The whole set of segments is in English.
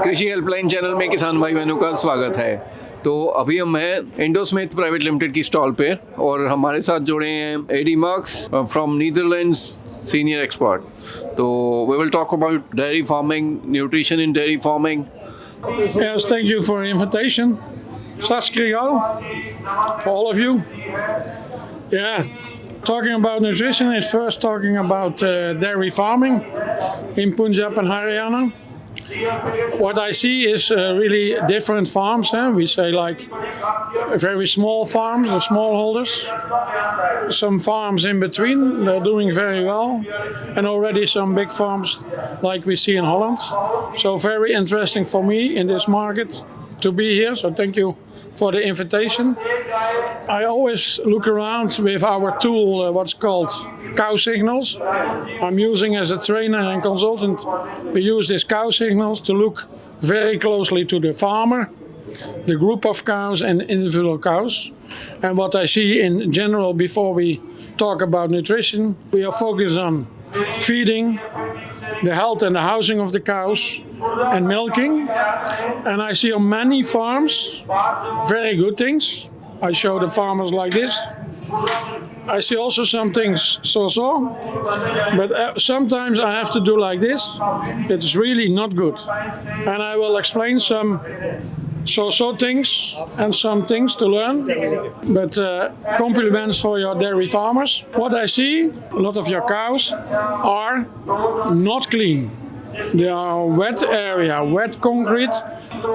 कृषि helpline channel में किसान भाई बहनों का स्वागत है। तो अभी हम हैं इंडोस्मिथ प्राइवेट लिमिटेड की स्टॉल पे और हमारे साथ जुड़े हैं Ad Marks from Netherlands senior expert. तो we will talk about dairy farming, nutrition in dairy farming. Yes, thank you for the invitation. Saskrigal, for all of you. Yeah, talking about nutrition is first talking about dairy farming in Punjab and Haryana. What I see is really different farms. We say like very small farms, the smallholders. Some farms in between, they're doing very well. And already some big farms like we see in Holland. So very interesting for me in this market to be here. So thank you for the invitation. I always look around with our tool, what's called cow signals. I'm using as a trainer and consultant. We use these cow signals to look very closely to the farmer, the group of cows and individual cows. And what I see in general before we talk about nutrition, we are focused on feeding, the health and the housing of the cows, and milking. And I see on many farms very good things. I show the farmers like this. I see also some things so-so, but sometimes I have to do like this. It's really not good. And I will explain some so-so things and some things to learn. But compliments for your dairy farmers. What I see, a lot of your cows are not clean. They are wet area, wet concrete.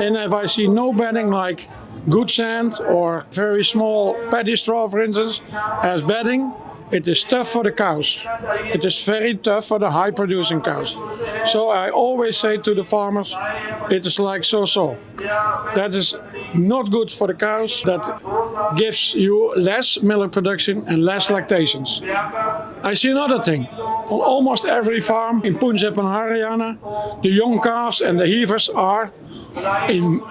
And if I see no bedding like good sand or very small paddy straw, for instance, as bedding, it is tough for the cows. It is very tough for the high producing cows. So I always say to the farmers, it is like so-so. That is not good for the cows. That gives you less milk production and less lactations. I see another thing. On almost every farm in Punjab and Haryana, the young calves and the heifers are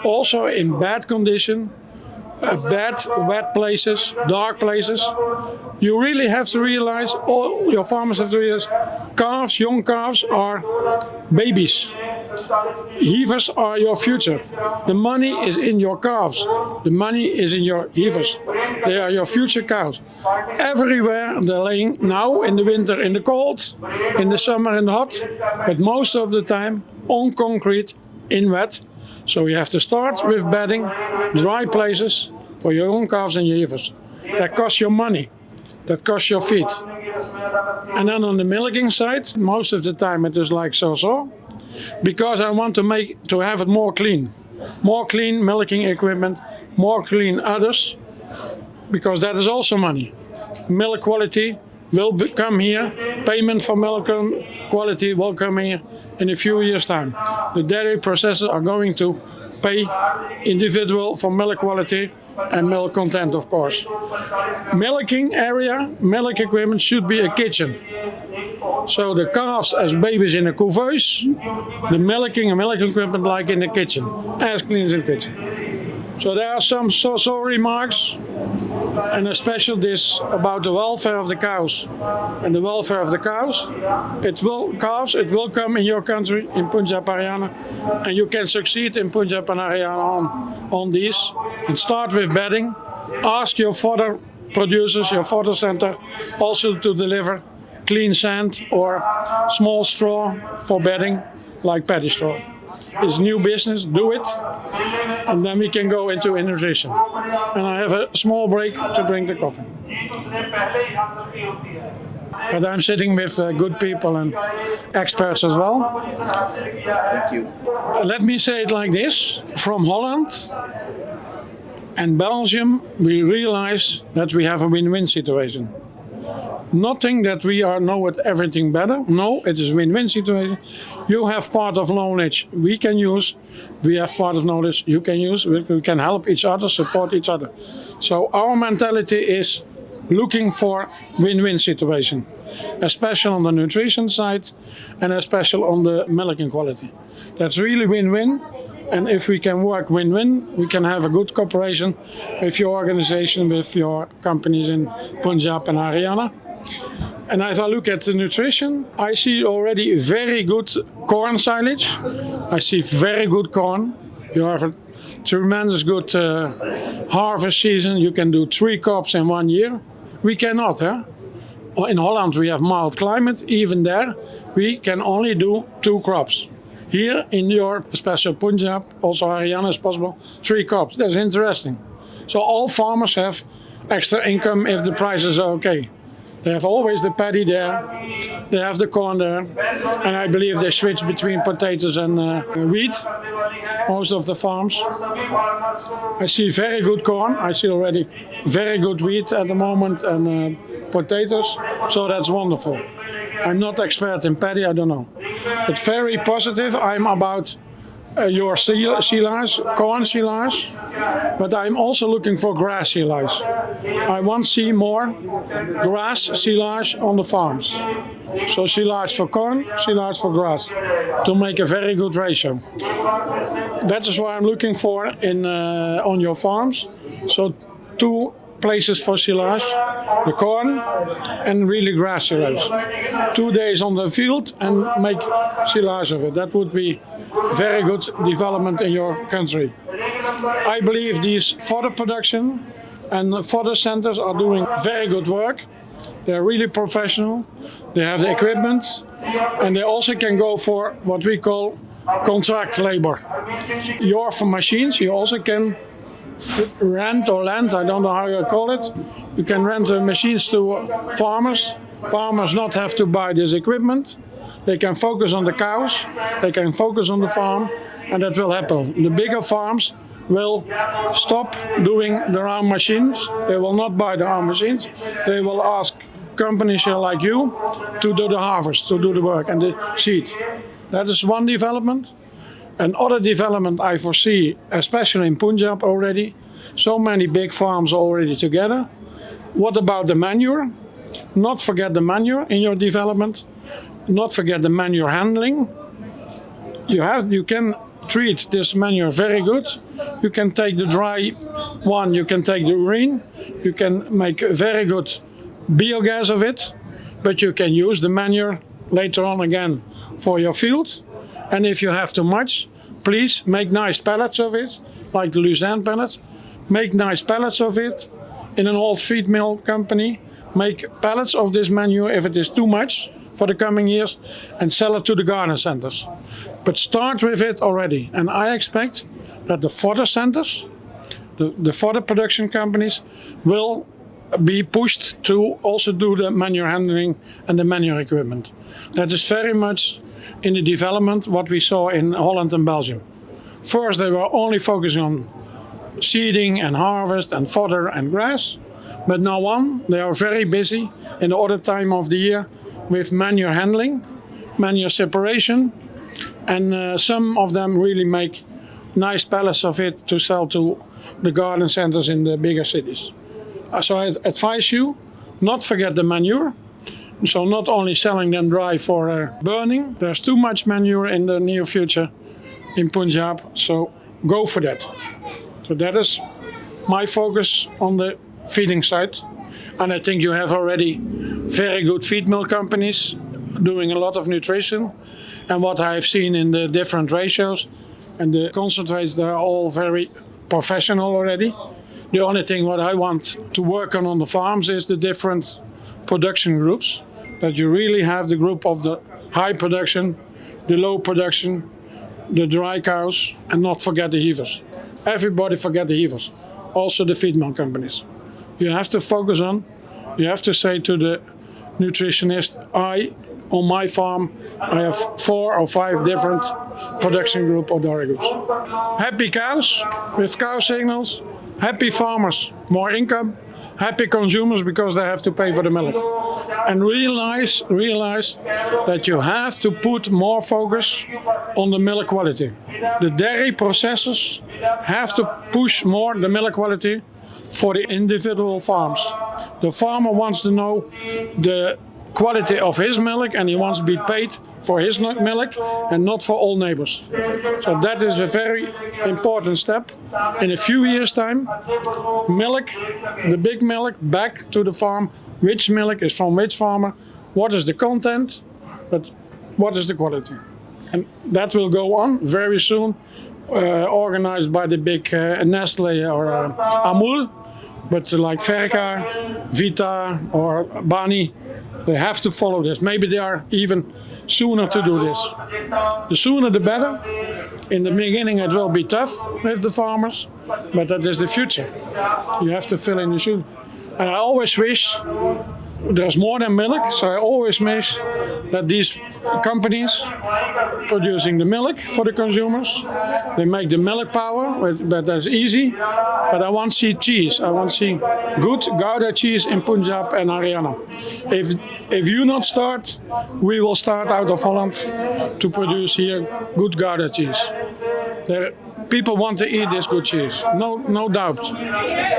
also in bad condition. Bad, wet places, dark places. You really have to realize, all your farmers have to realize, calves, young calves are babies. Heifers are your future. The money is in your calves. The money is in your heifers. They are your future cows. Everywhere they're laying now in the winter in the cold, in the summer in the hot, but most of the time on concrete in wet. So you have to start with bedding, dry places for your own calves and your heifers. That costs your money. That costs your feed. And then on the milking side, most of the time it is like so-so, because I want to have it more clean milking equipment, more clean udders, because that is also money. Milk quality will come here. Payment for milk quality will come here in a few years' time. The dairy processors are going to pay individual for milk quality and milk content, of course. Milking area, milk equipment should be a kitchen. So the calves as babies in a couveuse, the milking and milk equipment like in the kitchen, as clean as in the kitchen. So there are some so-so remarks, and especially this about the welfare of the cows and the welfare of the cows. It will come in your country, in Punjab, Haryana, and you can succeed in Punjab and Haryana on these. And start with bedding. Ask your fodder producers, your fodder center, also to deliver clean sand or small straw for bedding, like paddy straw. It's new business, do it, and then we can go into nutrition. And I have a small break to drink the coffee. But I'm sitting with good people and experts as well. Thank you. Let me say it like this. From Holland and Belgium, we realize that we have a win-win situation. Nothing that we know it everything better. No, it is a win-win situation. You have part of knowledge we can use. We have part of knowledge you can use. We can help each other, support each other. So our mentality is looking for win-win situation, especially on the nutrition side and especially on the milking quality. That's really win-win. And if we can work win-win, we can have a good cooperation with your organization, with your companies in Punjab and Haryana. And if I look at the nutrition, I see already very good corn silage. I see very good corn. You have a tremendous good harvest season. You can do 3 crops in 1 year. We cannot, huh? In Holland we have mild climate. Even there we can only do 2 crops. Here in your special Punjab, also Haryana is possible, 3 crops. That's interesting. So all farmers have extra income if the prices are okay. They have always the paddy there, they have the corn there, and I believe they switch between potatoes and wheat, most of the farms. I see very good corn, I see already very good wheat at the moment, and potatoes, so that's wonderful. I'm not expert in paddy, I don't know. But very positive, I'm about your silage, corn silage, but I'm also looking for grass silage. I want to see more grass silage on the farms. So silage for corn, silage for grass, to make a very good ratio. That is what I'm looking for on your farms. So 2 places for silage, the corn and really grass silage. 2 days on the field and make silage of it. That would be very good development in your country. I believe these fodder production and fodder centers are doing very good work. They're really professional. They have the equipment and they also can go for what we call contract labor. Your machines, you also can rent or lend, I don't know how you call it. You can rent the machines to farmers. Farmers not have to buy this equipment. They can focus on the cows, they can focus on the farm, and that will happen. The bigger farms will stop doing their own machines. They will not buy their own machines. They will ask companies like you to do the harvest, to do the work and the seed. That is one development. Another development I foresee, especially in Punjab already, so many big farms already together. What about the manure? Not forget the manure in your development. Not forget the manure handling. You can treat this manure very good. You can take the dry one, you can take the urine, you can make very good biogas of it, but you can use the manure later on again for your field. And if you have too much, please make nice pellets of it, like the Lucerne pellets. Make nice pellets of it in an old feed mill company. Make pellets of this manure if it is too much for the coming years and sell it to the garden centers. But start with it already. And I expect that the fodder centers, the fodder production companies will be pushed to also do the manure handling and the manure equipment. That is very much in the development what we saw in Holland and Belgium. First they were only focusing on seeding and harvest and fodder and grass, but now on they are very busy in the other time of the year with manure handling, manure separation, and some of them really make nice pallets of it to sell to the garden centers in the bigger cities. So I advise you not forget the manure. So not only selling them dry for burning, there's too much manure in the near future in Punjab, so go for that. So that is my focus on the feeding side. And I think you have already very good feed mill companies doing a lot of nutrition. And what I've seen in the different ratios and the concentrates, they're all very professional already. The only thing what I want to work on the farms is the different production groups. That you really have the group of the high production, the low production, the dry cows, and not forget the heavers. Everybody forget the heavers, also the feed mill companies. You have to focus on, you have to say to the nutritionist, on my farm, I have 4 or 5 different production group or dairy groups. Happy cows with cow signals, happy farmers, more income, happy consumers because they have to pay for the milk. And realize that you have to put more focus on the milk quality. The dairy processors have to push more the milk quality for the individual farms. The farmer wants to know the quality of his milk and he wants to be paid for his milk and not for all neighbors. So that is a very important step. In a few years' time, milk, the big milk, back to the farm. Which milk is from which farmer what is the content, but what is the quality. And that will go on very soon, organized by the big Nestle or Amul, but like Verka, Vita or Bani, they have to follow this. Maybe they are even sooner to do this. The sooner the better. In the beginning it will be tough with the farmers, but that is the future. You have to fill in the shoe. And I always wish there's more than milk, so I always wish that these companies producing the milk for the consumers, they make the milk power, but that's easy. But I want to see cheese. I want to see good Gouda cheese in Punjab and Haryana. If you not start, we will start out of Holland to produce here good Gouda cheese. People want to eat this good cheese, no doubt,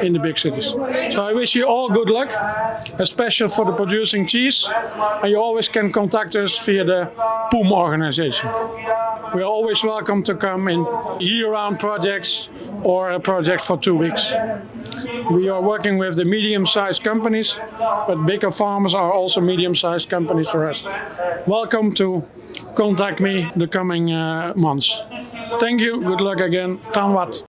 in the big cities. So I wish you all good luck, especially for the producing cheese. And you always can contact us via the POOM organization. We are always welcome to come in year-round projects or a project for 2 weeks. We are working with the medium-sized companies, but bigger farmers are also medium-sized companies for us. Welcome to contact me the coming months. Thank you, good luck again. Tanwat.